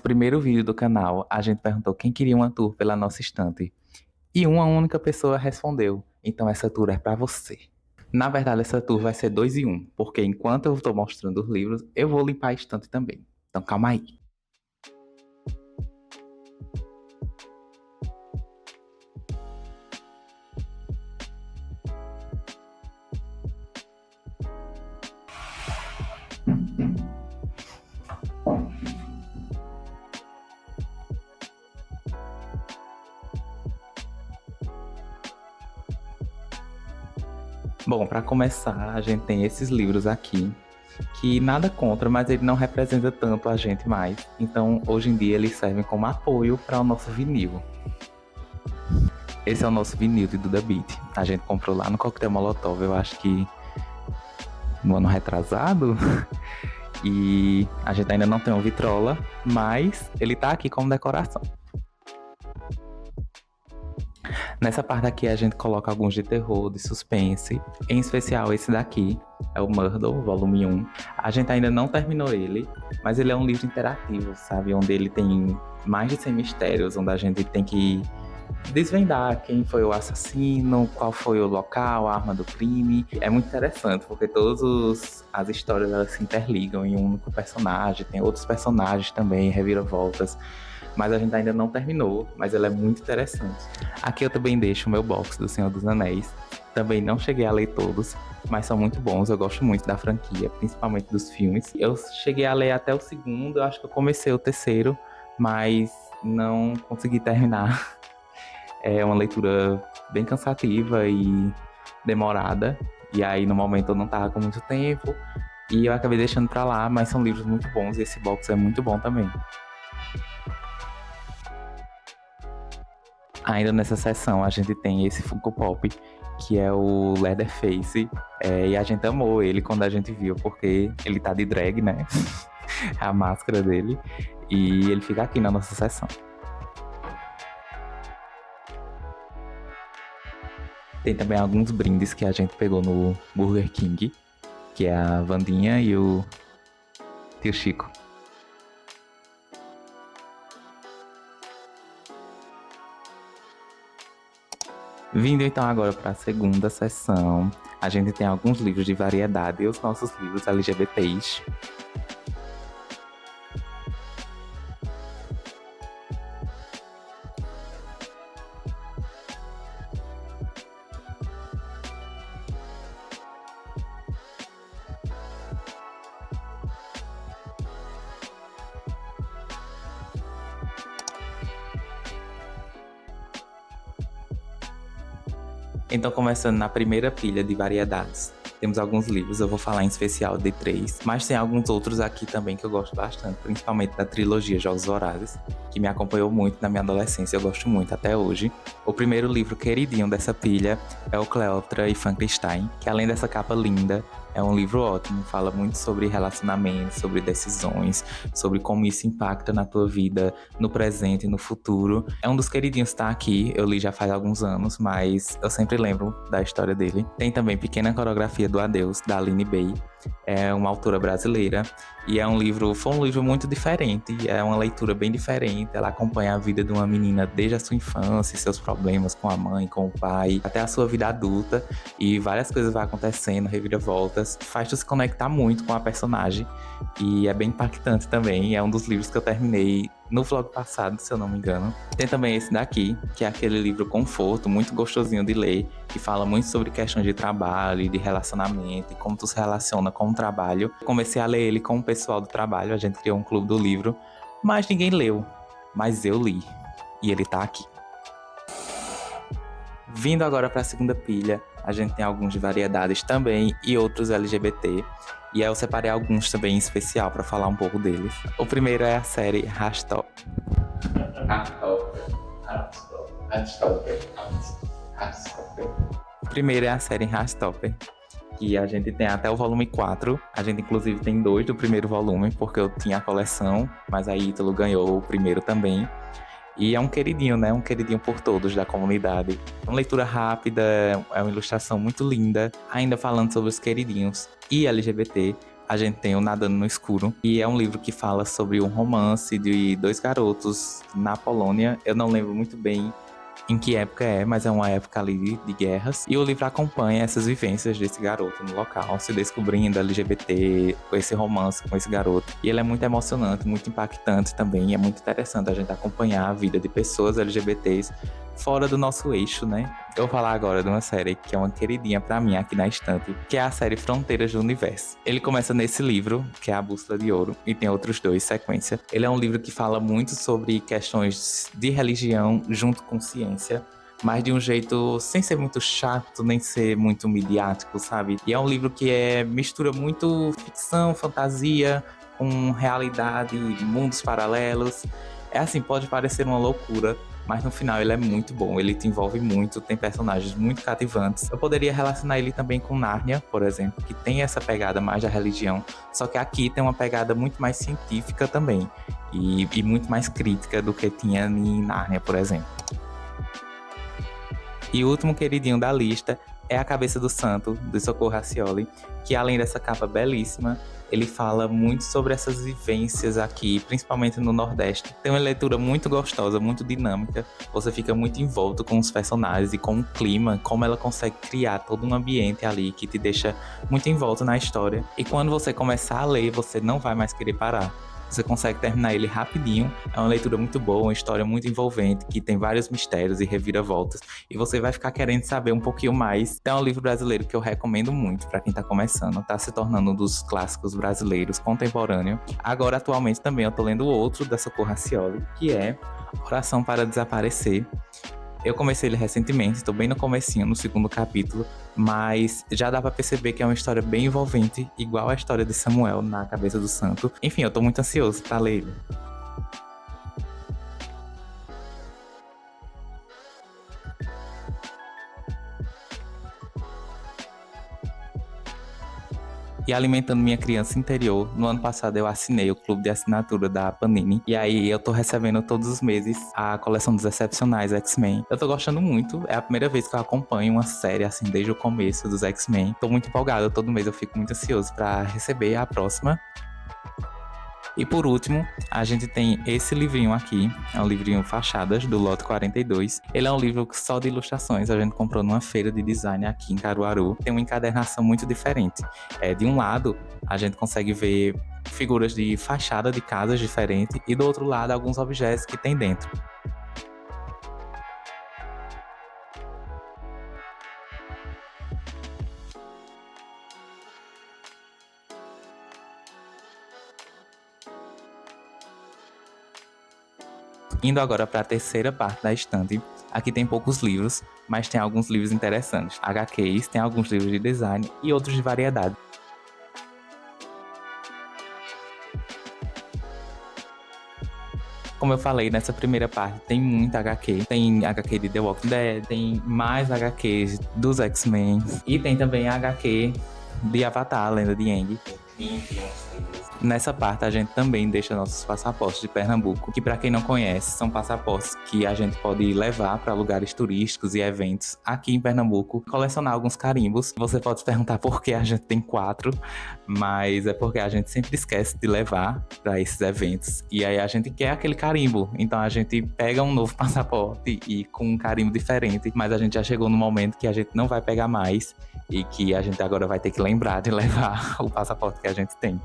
primeiro vídeo do canal, a gente perguntou quem queria uma tour pela nossa estante. E uma única pessoa respondeu. Então essa tour é pra você. Na verdade, essa tour vai ser 2 em 1, porque enquanto eu tô mostrando os livros, eu vou limpar a estante também. Então calma aí. Bom, para começar, a gente tem esses livros aqui, que nada contra, mas ele não representa tanto a gente mais. Então, hoje em dia, eles servem como apoio para o nosso vinil. Esse é o nosso vinil de Duda Beat. A gente comprou lá no Coquetel Molotov, eu acho que no ano retrasado. E a gente ainda não tem um vitrola, mas ele tá aqui como decoração. Nessa parte aqui a gente coloca alguns de terror, de suspense, em especial esse daqui, é o Murder, volume 1. A gente ainda não terminou ele, mas ele é um livro interativo, sabe? Onde ele tem mais de 100 mistérios, onde a gente tem que desvendar quem foi o assassino, qual foi o local, a arma do crime. É muito interessante, porque todas as histórias elas se interligam em um único personagem, tem outros personagens também, reviravoltas. Mas a gente ainda não terminou, mas ela é muito interessante. Aqui eu também deixo o meu box do Senhor dos Anéis. Também não cheguei a ler todos, mas são muito bons. Eu gosto muito da franquia, principalmente dos filmes. Eu cheguei a ler até o segundo, eu acho que eu comecei o terceiro, mas não consegui terminar. É uma leitura bem cansativa e demorada. E aí, no momento, eu não tava com muito tempo. E eu acabei deixando pra lá, mas são livros muito bons e esse box é muito bom também. Ainda nessa seção, a gente tem esse Funko Pop, que é o Leatherface. E a gente amou ele quando a gente viu, porque ele tá de drag, né? A máscara dele. E ele fica aqui na nossa seção. Tem também alguns brindes que a gente pegou no Burger King, que é a Vandinha e o Tio Chico. Vindo então agora para a segunda sessão, a gente tem alguns livros de variedade e os nossos livros LGBTs. Então, começando na primeira pilha de variedades, temos alguns livros, eu vou falar em especial de 3, mas tem alguns outros aqui também que eu gosto bastante, principalmente da trilogia Jogos Vorazes, que me acompanhou muito na minha adolescência, eu gosto muito até hoje. O primeiro livro queridinho dessa pilha é o Cleópatra e Frankenstein, que além dessa capa linda, é um livro ótimo, fala muito sobre relacionamentos, sobre decisões, sobre como isso impacta na tua vida, no presente e no futuro. É um dos queridinhos que tá aqui, eu li já faz alguns anos, mas eu sempre lembro da história dele. Tem também Pequena Coreografia do Adeus, da Aline Bay. É uma autora brasileira e foi um livro muito diferente, é uma leitura bem diferente. Ela acompanha a vida de uma menina desde a sua infância, seus problemas com a mãe, com o pai, até a sua vida adulta, e várias coisas vão acontecendo, reviravoltas, faz tu se conectar muito com a personagem e é bem impactante também. É um dos livros que eu terminei no vlog passado, se eu não me engano. Tem também esse daqui, que é aquele livro conforto, muito gostosinho de ler, que fala muito sobre questões de trabalho e de relacionamento e como tu se relaciona com o trabalho. Comecei a ler ele com o pessoal do trabalho, a gente criou um clube do livro, mas ninguém leu, mas eu li, e ele tá aqui. Vindo agora para a segunda pilha, a gente tem alguns de variedades também e outros LGBT. E aí eu separei alguns também em especial para falar um pouco deles. O primeiro é a série Rastopper. O primeiro é a série Rastopper, que a gente tem até o volume 4. A gente inclusive tem 2 do primeiro volume, porque eu tinha a coleção, mas a Ítalo ganhou o primeiro também. E é um queridinho, né? Um queridinho por todos da comunidade. Uma leitura rápida, é uma ilustração muito linda. Ainda falando sobre os queridinhos e LGBT, a gente tem o Nadando no Escuro, e é um livro que fala sobre um romance de dois garotos na Polônia. Eu não lembro muito bem em que época é, mas é uma época ali de guerras. E o livro acompanha essas vivências desse garoto no local, se descobrindo LGBT, com esse romance com esse garoto. E ele é muito emocionante, muito impactante também. E é muito interessante a gente acompanhar a vida de pessoas LGBTs fora do nosso eixo, né? Eu vou falar agora de uma série que é uma queridinha pra mim aqui na estante, que é a série Fronteiras do Universo. Ele começa nesse livro, que é A Bússola de Ouro, e tem outros dois, sequência. Ele é um livro que fala muito sobre questões de religião junto com ciência, mas de um jeito sem ser muito chato, nem ser muito midiático, sabe? E é um livro que mistura muito ficção, fantasia, com realidade, mundos paralelos. É assim, pode parecer uma loucura, mas no final ele é muito bom, ele te envolve muito, tem personagens muito cativantes. Eu poderia relacionar ele também com Nárnia, por exemplo, que tem essa pegada mais da religião, só que aqui tem uma pegada muito mais científica também, e muito mais crítica do que tinha em Nárnia, por exemplo. E o último queridinho da lista é A Cabeça do Santo, do Socorro Racioli, que além dessa capa belíssima, ele fala muito sobre essas vivências aqui, principalmente no Nordeste. Tem uma leitura muito gostosa, muito dinâmica. Você fica muito envolto com os personagens e com o clima, como ela consegue criar todo um ambiente ali que te deixa muito envolto na história. E quando você começar a ler, você não vai mais querer parar. Você consegue terminar ele rapidinho. É uma leitura muito boa, uma história muito envolvente, que tem vários mistérios e reviravoltas. E você vai ficar querendo saber um pouquinho mais. Então é um livro brasileiro que eu recomendo muito para quem tá começando. Tá se tornando um dos clássicos brasileiros contemporâneo. Agora, atualmente, também eu tô lendo outro da Socorro Racioli, que é Oração para Desaparecer. Eu comecei ele recentemente, estou bem no comecinho, no segundo capítulo, mas já dá pra perceber que é uma história bem envolvente, igual a história de Samuel na Cabeça do Santo. Enfim, eu tô muito ansioso pra ler ele. E alimentando minha criança interior, no ano passado eu assinei o clube de assinatura da Panini. E aí eu tô recebendo todos os meses a coleção dos Excepcionais X-Men. Eu tô gostando muito, é a primeira vez que eu acompanho uma série assim desde o começo dos X-Men. Tô muito empolgado, todo mês eu fico muito ansioso pra receber a próxima. E por último, a gente tem esse livrinho aqui, é um livrinho Fachadas, do lote 42. Ele é um livro só de ilustrações, a gente comprou numa feira de design aqui em Caruaru. Tem uma encadernação muito diferente. De um lado, a gente consegue ver figuras de fachada de casas diferentes e do outro lado, alguns objetos que tem dentro. Indo agora para a terceira parte da estante, aqui tem poucos livros, mas tem alguns livros interessantes. HQs, tem alguns livros de design e outros de variedade. Como eu falei, nessa primeira parte tem muita HQ. Tem HQ de The Walking Dead, tem mais HQs dos X-Men e tem também a HQ de Avatar, a Lenda de Aang. Nessa parte a gente também deixa nossos passaportes de Pernambuco, que para quem não conhece, são passaportes que a gente pode levar para lugares turísticos e eventos aqui em Pernambuco, colecionar alguns carimbos. Você pode se perguntar por que a gente tem 4, mas é porque a gente sempre esquece de levar para esses eventos. E aí a gente quer aquele carimbo, então a gente pega um novo passaporte e com um carimbo diferente, mas a gente já chegou no momento que a gente não vai pegar mais e que a gente agora vai ter que lembrar de levar o passaporte que a gente tem.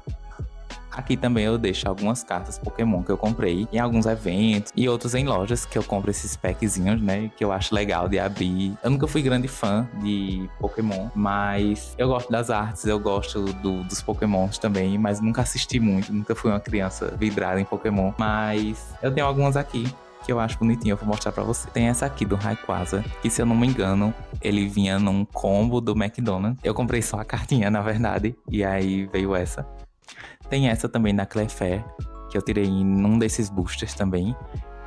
Aqui também eu deixo algumas cartas Pokémon que eu comprei em alguns eventos e outros em lojas que eu compro esses packzinhos, né? Que eu acho legal de abrir. Eu nunca fui grande fã de Pokémon, mas eu gosto das artes, eu gosto dos Pokémons também, mas nunca assisti muito, nunca fui uma criança vidrada em Pokémon. Mas eu tenho algumas aqui que eu acho bonitinho, eu vou mostrar pra você. Tem essa aqui do Rayquaza, que se eu não me engano, ele vinha num combo do McDonald's. Eu comprei só a cartinha, na verdade, e aí veio essa. Tem essa também da Clefairy, que eu tirei em um desses boosters também,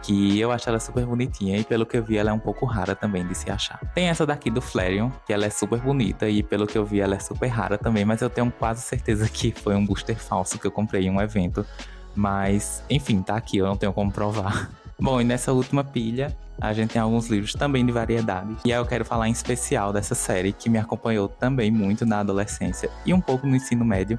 que eu acho ela super bonitinha e pelo que eu vi ela é um pouco rara também de se achar. Tem essa daqui do Flareon, que ela é super bonita e pelo que eu vi ela é super rara também, mas eu tenho quase certeza que foi um booster falso que eu comprei em um evento. Mas, enfim, tá aqui, eu não tenho como provar. Bom, e nessa última pilha, a gente tem alguns livros também de variedades. E aí eu quero falar em especial dessa série que me acompanhou também muito na adolescência e um pouco no ensino médio,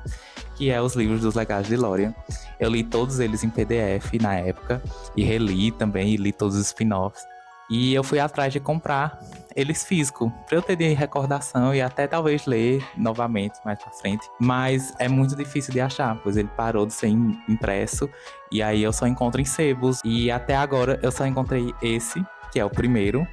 que é os livros dos Legais de Lórien. Eu li todos eles em PDF na época e reli também e li todos os spin-offs. E eu fui atrás de comprar eles físico, para eu ter de recordação e até talvez ler novamente mais pra frente. Mas é muito difícil de achar, pois ele parou de ser impresso e aí eu só encontro em sebos. E até agora eu só encontrei esse, que é o primeiro,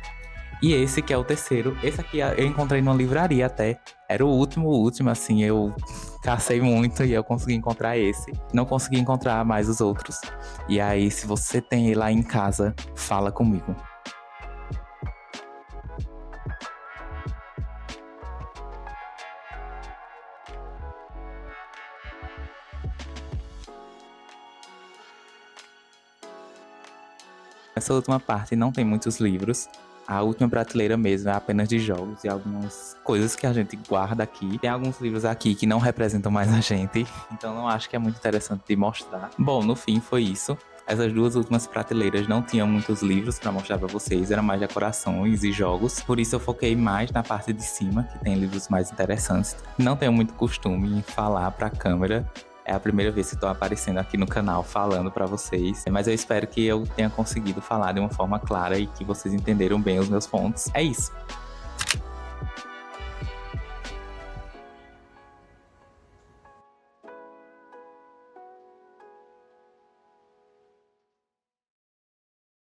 e esse que é o terceiro. Esse aqui eu encontrei numa livraria até. Era o último, assim, eu cacei muito e eu consegui encontrar esse. Não consegui encontrar mais os outros. E aí, se você tem ele lá em casa, fala comigo. Essa última parte não tem muitos livros. A última prateleira mesmo é apenas de jogos e algumas coisas que a gente guarda aqui. Tem alguns livros aqui que não representam mais a gente, então não acho que é muito interessante de mostrar. Bom, no fim foi isso. Essas duas últimas prateleiras não tinham muitos livros para mostrar para vocês, era mais decorações e jogos. Por isso eu foquei mais na parte de cima, que tem livros mais interessantes. Não tenho muito costume em falar para a câmera. É a primeira vez que estou aparecendo aqui no canal falando para vocês, mas eu espero que eu tenha conseguido falar de uma forma clara e que vocês entenderam bem os meus pontos. É isso.